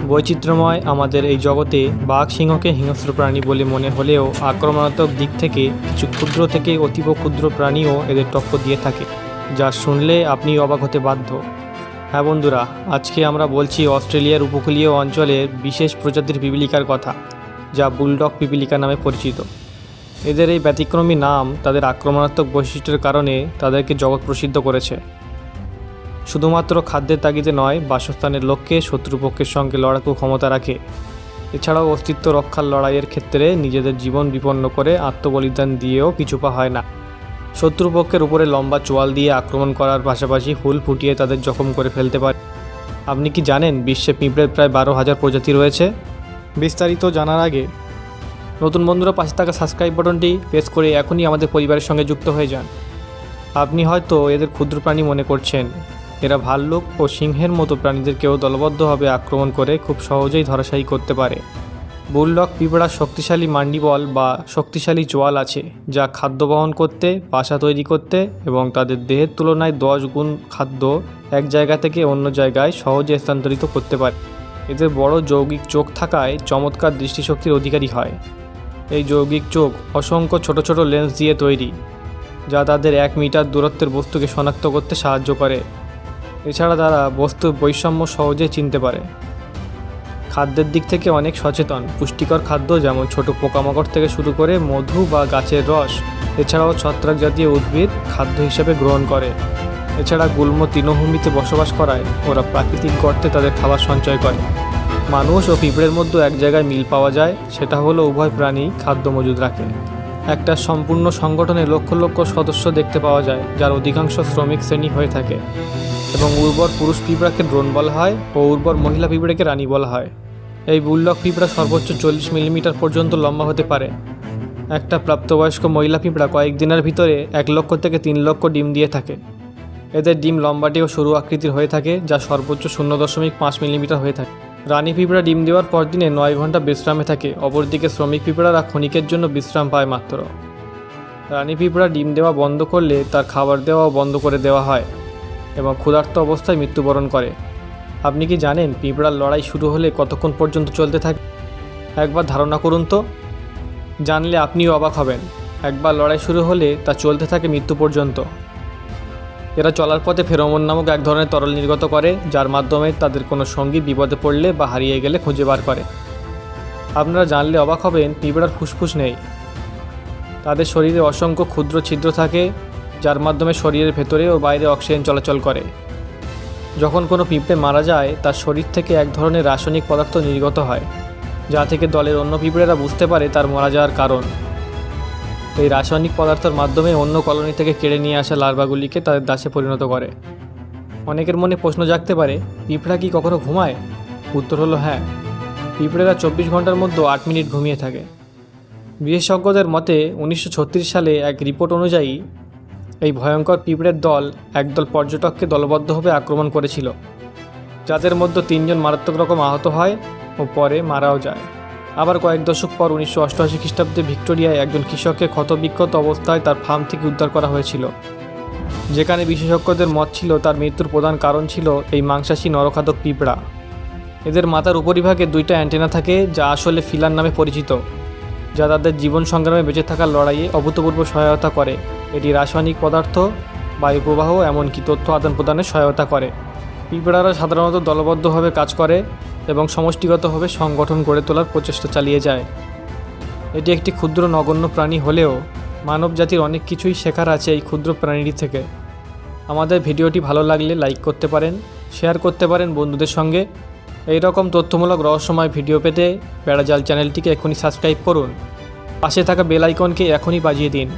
বৈচিত্র্যময় আমাদের এই জগতে বাঘ সিংহকে হিংস্র প্রাণী বলে মনে হলেও আক্রমণাত্মক দিক থেকে কিছু ক্ষুদ্র থেকে অতীব ক্ষুদ্র প্রাণীও এদের টক্কর দিয়ে থাকে, যা শুনলে আপনি অবাক হতে বাধ্য। হ্যাঁ বন্ধুরা, আজকে আমরা বলছি অস্ট্রেলিয়ার উপকূলীয় অঞ্চলের বিশেষ প্রজাতির পিপিলিকার কথা, যা বুলডগ পিপিলিকা নামে পরিচিত। এদের এই ব্যতিক্রমী নাম তাদের আক্রমণাত্মক বৈশিষ্ট্যের কারণে তাদেরকে জগৎ প্রসিদ্ধ করেছে। শুধুমাত্র খাদ্যের তাগিদে নয়, বাসস্থানের লক্ষ্যে শত্রুপক্ষের সঙ্গে লড়াকু ক্ষমতা রাখে। এছাড়াও অস্তিত্ব রক্ষার লড়াইয়ের ক্ষেত্রে নিজেদের জীবন বিপন্ন করে আত্মবলিদান দিয়েও পিছুপা হয় না। শত্রুপক্ষের উপরে লম্বা চোয়াল দিয়ে আক্রমণ করার পাশাপাশি হুল ফুটিয়ে তাদের জখম করে ফেলতে পারে। আপনি কি জানেন বিশ্বে পিঁপড়ের প্রায় 12,000 প্রজাতি রয়েছে? বিস্তারিত জানার আগে নতুন বন্ধুরা পাশে থাকা সাবস্ক্রাইব বাটনটি প্রেস করে এখনই আমাদের পরিবারের সঙ্গে যুক্ত হয়ে যান। আপনি হয়তো এদের ক্ষুদ্র প্রাণী মনে করছেন, এরা ভাল্লুক ও সিংহের মতো প্রাণীদেরকেও দলবদ্ধভাবে আক্রমণ করে খুব সহজেই ধরাশায়ী করতে পারে। বুলডগ পিঁপড়ার শক্তিশালী মান্ডিবল বা শক্তিশালী চোয়াল আছে, যা খাদ্য বহন করতে, বাসা তৈরি করতে এবং তাদের দেহের তুলনায় 10 গুণ খাদ্য এক জায়গা থেকে অন্য জায়গায় সহজে স্থানান্তরিত করতে পারে। এদের বড় যৌগিক চোখ থাকায় চমৎকার দৃষ্টিশক্তির অধিকারী হয়। এই যৌগিক চোখ অসংখ্য ছোট ছোট লেন্স দিয়ে তৈরি, যা তাদের 1 মিটার দূরত্বের বস্তুকে শনাক্ত করতে সাহায্য করে। এছাড়া তারা বস্তুর বৈষম্য সহজে চিনতে পারে। খাদ্যের দিক থেকে অনেক সচেতন। পুষ্টিকর খাদ্য যেমন ছোট পোকামাকড় থেকে শুরু করে মধু বা গাছের রস, এছাড়াও ছত্রাক জাতীয় উদ্ভিদ খাদ্য হিসেবে গ্রহণ করে। এছাড়া গুল্ম তৃণভূমিতে বসবাস করায় ওরা প্রাকৃতিক গর্তে তাদের খাবার সঞ্চয় করে। মানুষ ও পিঁপড়ের মধ্যে এক জায়গায় মিল পাওয়া যায়, সেটা হলো উভয় প্রাণী খাদ্য মজুদ রাখে। একটা সম্পূর্ণ সংগঠনে লক্ষ লক্ষ সদস্য দেখতে পাওয়া যায়, যার অধিকাংশ শ্রমিক শ্রেণী হয়ে থাকে এবং উর্বর পুরুষ পিঁপড়াকে ড্রোন বলা হয় ও উর্বর মহিলা পিঁপড়াকে রানী বলা হয়। এই বুলডগ পিঁপড়া সর্বোচ্চ 40 মিলিমিটার পর্যন্ত লম্বা হতে পারে। একটা প্রাপ্তবয়স্ক মহিলা পিঁপড়া কয়েকদিনের ভিতরে 1 লক্ষ থেকে 3 লক্ষ ডিম দিয়ে থাকে। এদের ডিম লম্বাটে ও সরু আকৃতির হয়ে থাকে, যা সর্বোচ্চ 0.5 মিলিমিটার হয়ে থাকে। রানী পিঁপড়া ডিম দেওয়ার পর দিনে 9 ঘন্টা বিশ্রামে থাকে। অপরদিকে শ্রমিক পিঁপড়ারা ক্ষণিকের জন্য বিশ্রাম পায় মাত্র। রানী পিঁপড়া ডিম দেওয়া বন্ধ করলে তার খাবার দেওয়াও বন্ধ করে দেওয়া হয় এবং ক্ষুধার্ত অবস্থায় মৃত্যুবরণ করে। আপনি কি জানেন পিঁপড়ার লড়াই শুরু হলে কতক্ষণ পর্যন্ত চলতে থাকে? একবার ধারণা করুন তো। জানলে আপনিও অবাক হবেন। একবার লড়াই শুরু হলে তা চলতে থাকে মৃত্যু পর্যন্ত। এরা চলার পথে ফেরোমন নামক এক ধরনের তরল নির্গত করে, যার মাধ্যমে তাদের কোনো সঙ্গী বিপদে পড়লে বা হারিয়ে গেলে খুঁজে বার করে। আপনারা জানলে অবাক হবেন, পিঁপড়ার ফুসফুস নেই। তাদের শরীরে অসংখ্য ক্ষুদ্র ছিদ্র থাকে, যার মাধ্যমে শরীরের ভেতরে ও বাইরে অক্সিজেন চলাচল করে। যখন কোনো পিঁপড়ে মারা যায়, তার শরীর থেকে এক ধরনের রাসায়নিক পদার্থ নির্গত হয়, যা থেকে দলের অন্য পিঁপড়েরা বুঝতে পারে তার মারা যাওয়ার কারণ। এই রাসায়নিক পদার্থের মাধ্যমে অন্য কলোনি থেকে কেড়ে নিয়ে আসা লার্ভাগুলিকে তাদের দাসে পরিণত করে। অনেকের মনে প্রশ্ন জাগতে পারে, পিঁপড়া কি কখনো ঘুমায়? উত্তর হলো হ্যাঁ। পিঁপড়েরা 24 ঘন্টার মধ্যে 8 মিনিট ঘুমিয়ে থাকে। বিশেষজ্ঞদের মতে 1936 সালে এক রিপোর্ট অনুযায়ী এই ভয়ঙ্কর পিঁপড়ের দল একদল পর্যটককে দলবদ্ধভাবে আক্রমণ করেছিল, যাদের মধ্যে 3 জন মারাত্মক রকম আহত হয় ও পরে মারাও যায়। আবার কয়েক দশক পর 1988 খ্রিস্টাব্দে ভিক্টোরিয়ায় একজন কৃষককে ক্ষতবিক্ষত অবস্থায় তার ফার্ম থেকে উদ্ধার করা হয়েছিল, যেখানে বিশেষজ্ঞদের মত ছিল তার মৃত্যুর প্রধান কারণ ছিল এই মাংসাশী নরখাদক পিঁপড়া। এদের মাথার উপরিভাগে 2টা অ্যান্টেনা থাকে, যা আসলে ফিলার নামে পরিচিত, যা তাদের জীবন সংগ্রামে বেঁচে থাকার লড়াইয়ে অভূতপূর্ব সহায়তা করে। এটি রাসায়নিক পদার্থ, বায়ুপ্রবাহ এমনকি তথ্য আদান প্রদানে সহায়তা করে। পিঁপড়ারা সাধারণত দলবদ্ধভাবে কাজ করে এবং সমষ্টিগতভাবে সংগঠন গড়ে তোলার প্রচেষ্টা চালিয়ে যায়। এটি একটি ক্ষুদ্র নগণ্য প্রাণী হলেও মানব জাতির অনেক কিছুই শেখার আছে এই ক্ষুদ্র প্রাণীটি থেকে। আমাদের ভিডিওটি ভালো লাগলে লাইক করতে পারেন, শেয়ার করতে পারেন বন্ধুদের সঙ্গে। এই রকম তথ্যমূলক রহস্যময় ভিডিও পেতে বেড়াজাল চ্যানেলটিকে এখনই সাবস্ক্রাইব করুন। পাশে থাকা বেল আইকনকে এখনই বাজিয়ে দিন।